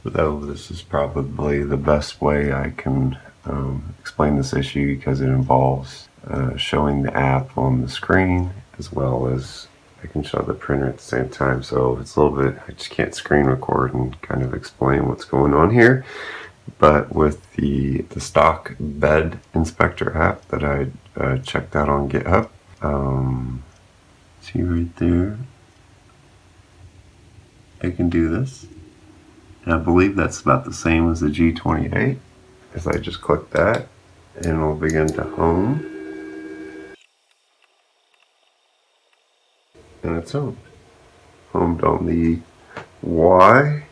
Though this is probably the best way I can explain this issue, because it involves showing the app on the screen as well as I can show the printer at the same time. So it's a little bit, I just can't screen record and kind of explain what's going on here. But with the stock bed inspector app that I checked out on GitHub, see right there, I can do this. And I believe that's about the same as the G28. As I just click that, and we'll begin to home. And it's homed. Homed on the Y,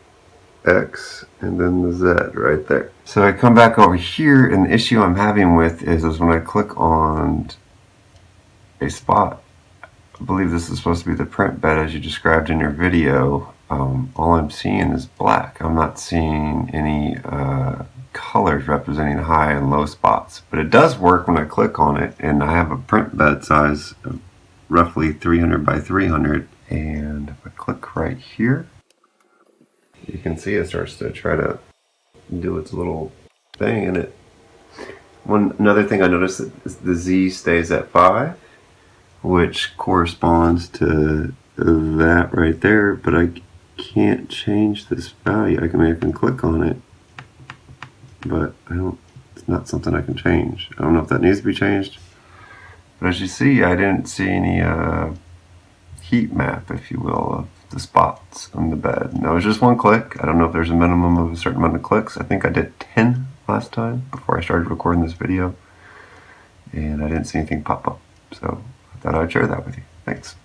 X, and then the Z right there. So I come back over here, and the issue I'm having with is when I click on a spot, I believe this is supposed to be the print bed as you described in your video. All I'm seeing is black. I'm not seeing any colors representing high and low spots. But it does work when I click on it, and I have a print bed size of roughly 300 by 300. And if I click right here, you can see it starts to try to do its little thing in it. Another thing I noticed is the Z stays at 5, which corresponds to that right there, but I can't change this value. I can click on it, but it's not something I can change. I don't know if that needs to be changed. But as you see, I didn't see any heat map, if you will, of the spots on the bed. And that was just one click. I don't know if there's a minimum of a certain amount of clicks. I think I did 10 last time before I started recording this video, and I didn't see anything pop up. So I thought I'd share that with you. Thanks.